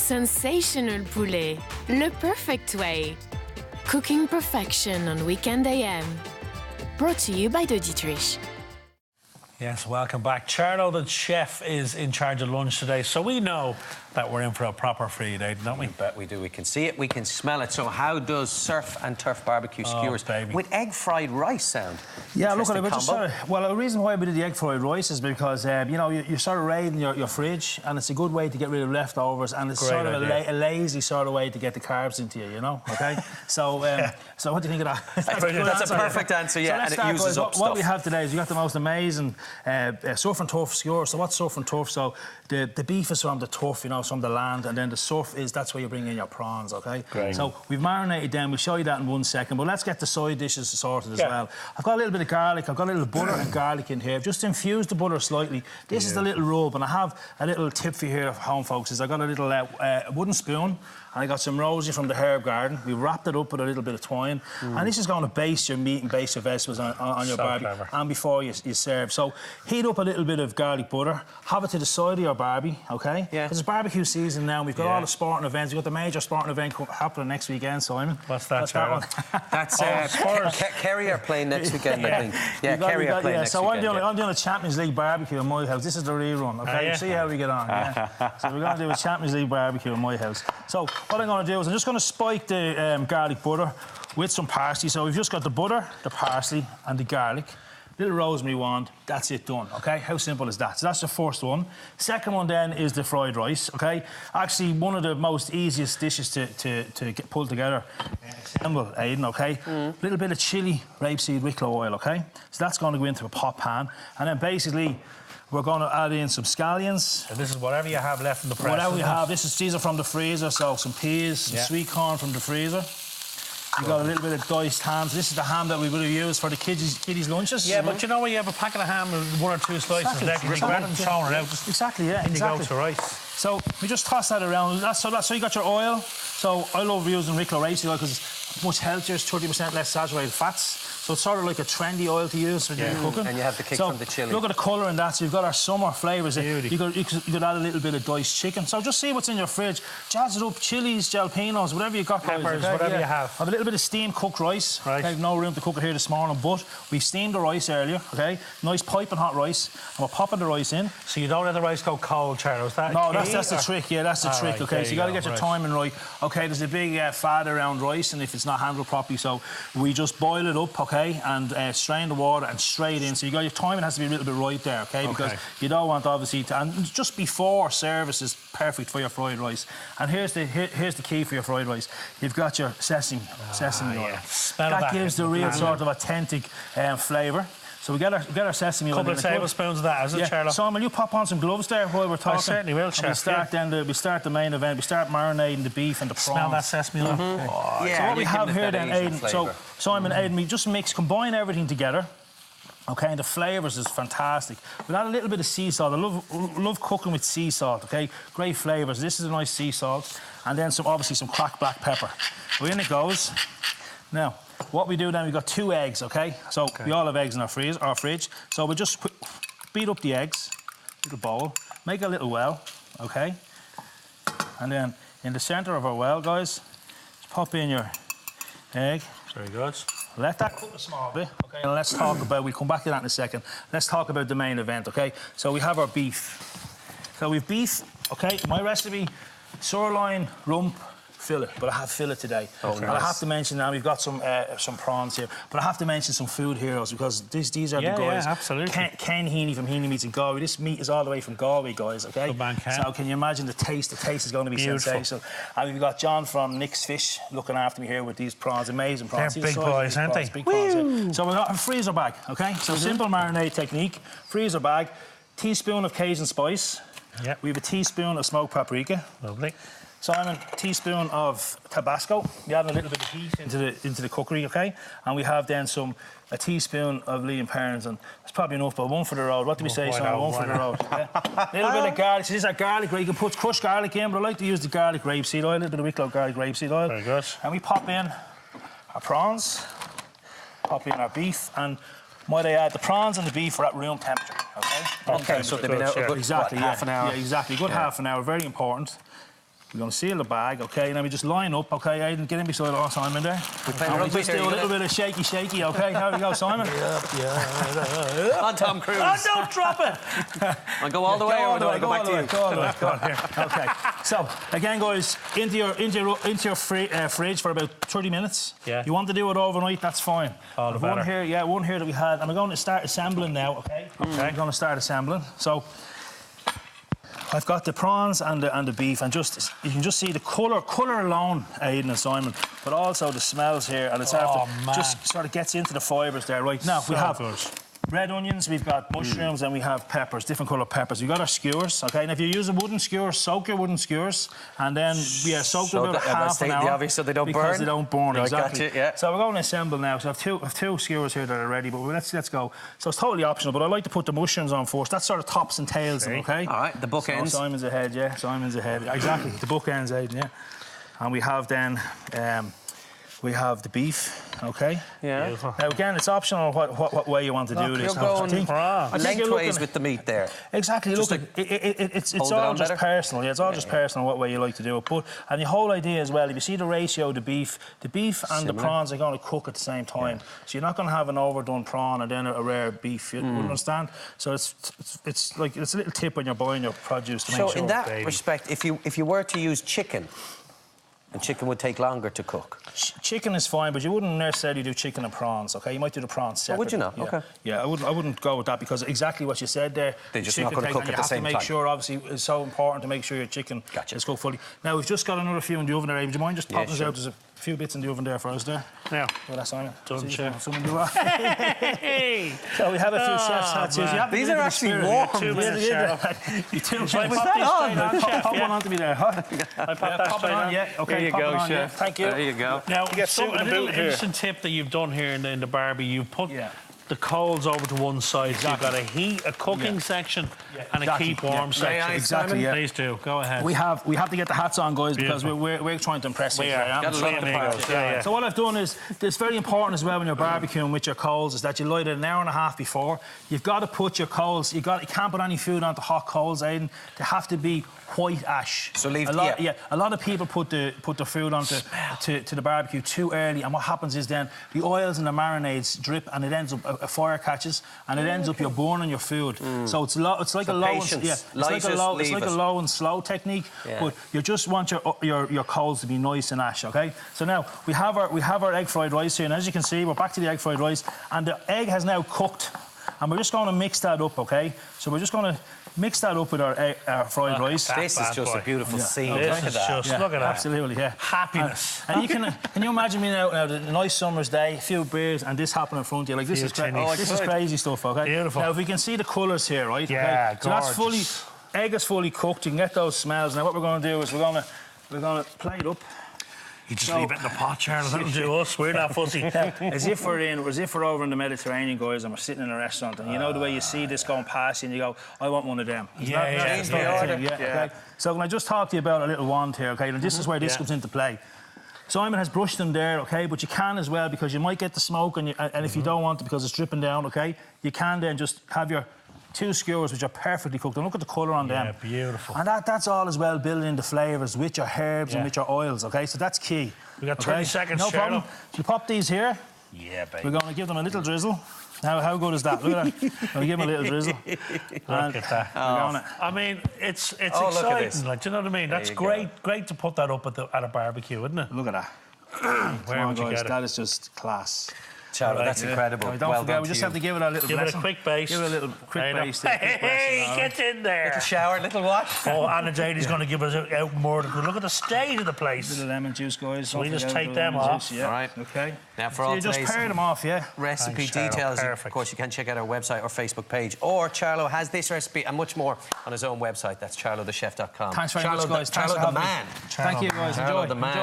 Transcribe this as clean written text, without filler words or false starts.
Sensational poulet, le perfect way. Cooking perfection on Weekend AM. Brought to you by the Dietrich. Yes, welcome back. Charlo, the chef, is in charge of lunch today, so we know that we're in for a proper free day, don't we? I bet we do. We can see it, we can smell it. So how does surf and turf barbecue skewers with egg fried rice sound? Yeah, look at it. Well, the reason why we did the egg fried rice is because, you know, you're sort of raiding your fridge, and it's a good way to get rid of leftovers, and it's sort of a lazy sort of way to get the carbs into you, you know, OK? So so what do you think of that? That's a perfect answer, yeah, so and it uses up stuff. What we have today is we got the most amazing surf and turf skewers. So what's surf and turf? So the beef is from the turf, you know, from the land, and then the surf is, that's where you bring in your prawns, OK? Great. So we've marinated them. We'll show you that in 1 second, but let's get the side dishes sorted as well. I've got a little bit of garlic. I've got a little butter and garlic in here. I've just infused the butter slightly. This is the little rub, and I have a little tip for you here, home folks, is I got a little wooden spoon, and I got some rosemary from the herb garden. We wrapped it up with a little bit of twine, and this is going to baste your meat and baste your vegetables on your barbie, and before you serve. So heat up a little bit of garlic butter, have it to the side of your barbie, OK? Yeah. It's barbecue season now, and we've got all the sporting events. We've got the major sporting event happening next weekend, Simon. What's that, Charlo? That's Kerry are playing next weekend, I think. Yeah, Kerry are playing next weekend. So I'm doing a Champions League barbecue in my house. This is the rerun, OK? See how we get on, yeah? So we're going to do a Champions League barbecue in my house. So what I'm going to do is I'm just going to spike the garlic butter with some parsley. So we've just got the butter, the parsley and the garlic. Little rosemary wand, that's it done, OK? How simple is that? So that's the first one. Second one then is the fried rice, OK? Actually, one of the most easiest dishes to get pulled together. Assemble, Aidan, OK? A little bit of chilli, rapeseed, wicklow oil, OK? So that's going to go into a pot pan. And then basically, we're going to add in some scallions. And this is whatever you have left in the press. Whatever we have. These are from the freezer, so some peas, some sweet corn from the freezer. We've got a little bit of diced ham. This is the ham that we would have used for the kiddies' lunches. Yeah, but you know when you have a packet of ham with 1 or 2 slices left, you rather than throwing it out. Exactly, yeah. And you go to rice. So we just toss that around. So you got your oil. So I love using Wicklow rapeseed oil because it's much healthier. It's 30% less saturated fats. So it's sort of like a trendy oil to use when you're cooking. And you have the kick from the chilli. Look at the colour in that. So you've got our summer flavours. You could add a little bit of diced chicken. So just see what's in your fridge. Jazz it up. Chilies, jalapenos, whatever you got. Peppers, whatever you have. I have a little bit of steamed cooked rice. Right. Okay, no room to cook it here this morning, but we steamed the rice earlier, OK? Nice piping hot rice. And we're popping the rice in. So you don't let the rice go cold, Charlo, is that No, that's the trick, yeah, that's the trick, OK? So you got to get your timing right. OK, there's a big fat around rice, and if it's not handled properly, so we just boil it up, OK? And strain the water and straight in. So your timing has to be a little bit right there, OK? Because you don't want, obviously, and just before service is perfect for your fried rice. And here's the key for your fried rice. You've got your sesame oil. That gives the real sort of authentic flavour. So we get our sesame oil. A couple of tablespoons of that, is it, Charlo? So will you pop on some gloves there while we're talking? I certainly will, Chef. We start the main event. We start marinating the beef and the prawns. Smell that sesame oil. So what we have here then, Aidan, so Simon, Aidan, we just combine everything together. OK, and the flavours is fantastic. We add a little bit of sea salt. I love cooking with sea salt, OK? Great flavours. This is a nice sea salt. And then obviously some cracked black pepper. Well, in it goes. Now, what we do then, we've got 2 eggs, OK? So we all have eggs in our fridge. So we just beat up the eggs, little bowl, make a little well, OK? And then in the centre of our well, guys, just pop in your egg. Very good. Let that cook a small bit, OK? And let's talk about, we'll come back to that in a second. Let's talk about the main event, OK? So we have our beef. So we've beef, OK? My recipe, sirloin, rump, fillet, but I have fillet today. And I have to mention now, we've got some prawns here, but I have to mention some food heroes because these are the guys. Yeah, absolutely. Ken Heaney from Heaney Meats in Galway. This meat is all the way from Galway, guys, OK? Good man, Ken. So can you imagine the taste? The taste is going to be sensational. And we've got John from Nick's Fish looking after me here with these prawns, amazing prawns. They're big boys, aren't they? Big prawns, yeah. So we've got a freezer bag, OK? So simple marinade technique, freezer bag, teaspoon of Cajun spice. Yep. We have a teaspoon of smoked paprika. Lovely. Simon, teaspoon of Tabasco. We add a little bit of heat into the cookery, OK? And we have then a teaspoon of Lean Parents, and it's probably enough, but 1 for the road. What do we say, Simon? 1 for the road. A little bit of garlic. So this is our garlic. You can put crushed garlic in, but I like to use the garlic rapeseed oil, a little bit of Wicklow garlic rapeseed oil. Very good. And we pop in our prawns, pop in our beef, and might I add, the prawns and the beef are at room temperature, OK? OK, so they've been out a good half an hour. Yeah, exactly. Good half an hour, very important. We're going to seal the bag, OK? And then we just line up, OK? Aidan, get in beside our Simon there. We just do a little bit of shaky, OK? How we go, Simon? Yeah. On Tom Cruise. Oh, don't drop it! I'll go all the way, or do I go back to you? Go all the way. Go on here. OK. So, again, guys, into your fridge for about 30 minutes. Yeah. You want to do it overnight, that's fine. All the better. One here that we had. And we're going to start assembling now, OK? We're going to start assembling. So, I've got the prawns and the beef, and you can just see the colour alone, Aidan and Simon, but also the smells here, and it's just sort of gets into the fibres there. Right now, we have red onions, we've got mushrooms, and we have peppers, different colour peppers. We've got our skewers, OK? And if you use a wooden skewer, soak your wooden skewers, and then soak them about half an hour. The obvious so they don't burn. Because they don't burn, Right, exactly. gotcha, yeah. So we're going to assemble now. So I have two skewers here that are ready, but let's go. So it's totally optional, but I like to put the mushrooms on first. That's sort of tops and tails, OK? All right, the bookends. So Simon's ahead, yeah. Simon's ahead. Exactly, the bookends, Aidan, yeah. And we have then... we have the beef, OK? Yeah. Beautiful. Now, again, it's optional what way you want to do this. You're going lengthways with the meat there. Exactly. Just look, it's all just personal. Yeah, it's all just personal what way you like to do it. And the whole idea as well, if you see the ratio, the beef and the prawns are going to cook at the same time. So you're not going to have an overdone prawn and then a rare beef. You understand? So it's a little tip when you're buying your produce to make sure. So in that respect, if you were to use chicken. And chicken would take longer to cook. Chicken is fine, but you wouldn't necessarily do chicken and prawns, OK? You might do the prawns separate. Oh, would you not? Yeah. OK. Yeah, I wouldn't go with that because exactly what you said there. They're just not going to cook at the same time. You have to make sure, obviously, it's so important to make sure your chicken is cooked fully. Now, we've just got another few in the oven there. Would you mind just popping us out? There's a few bits in the oven there for us there. Yeah. Well, that's Simon. Done, chef. Someone do that. So we have a few chef's hats. These are actually warm. 2 minutes, Charlotte. Pop one onto me there. I pop that straight on. Yeah. OK, there you go, chef. Thank you. There you go. Now, a little interesting tip that you've done here in the barbie, you've put the coals over to one side. Exactly. So you've got a cooking section and a keep warm section. Exactly, yeah. Please do. Go ahead. We have to get the hats on, guys, because we're trying to impress you. Got to love the part. So what I've done is, it's very important as well when you're barbecuing with your coals, is that you light it an hour and a half before. You've got to put your coals, you can't put any food onto hot coals, Aidan. They have to be white ash. So leave a lot of people put the food onto to the barbecue too early, and what happens is then the oils and the marinades drip, and it ends up a fire catches, and it ends up you're burning your food. So it's like a low and slow technique, but you just want your coals to be nice and ash. OK. So now we have our egg fried rice here, and as you can see, we're back to the egg fried rice, and the egg has now cooked, and we're just going to mix that up. OK. So we're just going to mix that up with our fried rice. This is just a beautiful scene. This is just, look at that. Absolutely, yeah. Happiness. And you can you imagine me now, a nice summer's day, a few beers, and this happening in front of you. Like, this is crazy stuff, OK? Beautiful. Now, if we can see the colours here, right? Yeah, okay? So that's egg is fully cooked. You can get those smells. Now, what we're going to do is we're going to plate up. You just leave it in the pot, Charlotte. That'll do us. We're not fussy. As if we're over in the Mediterranean, guys, and we're sitting in a restaurant, and you know the way you see this going past you, and you go, I want one of them. Okay? So can I just talk to you about a little wand here, OK? And this is where this comes into play. Simon has brushed them there, OK? But you can as well, because you might get the smoke, and if you don't want it because it's dripping down, OK? You can then just have your 2 skewers which are perfectly cooked, and look at the colour on them. Yeah, beautiful. And that's all as well, building the flavours with your herbs and with your oils, OK? So that's key. We got 30 seconds, no problem. So you pop these here. Yeah, baby. We're going to give them a little drizzle. Now, how good is that? Look at that. We'll give them a little drizzle. Look at that. I mean, it's exciting. Like, do you know what I mean? That's great to put that up at a barbecue, isn't it? Look at that. Where would you get it? That is just class. Charlotte, that's incredible. Don't forget, we just have to give it a little Give it a quick base. Give it a little quick base. Hey, get in there. Little shower, little what? Oh, Anna Daly's going to give us out more. Look at the state of the place. Little lemon juice, guys. So we just take them off. All right. OK. Now, for all you just pair them off, recipe details, of course, you can check out our website or Facebook page. Or Charlo has this recipe and much more on his own website. That's charlothechef.com. Thanks very much, guys. Charlo the man. Thank you, guys. Charlo the man.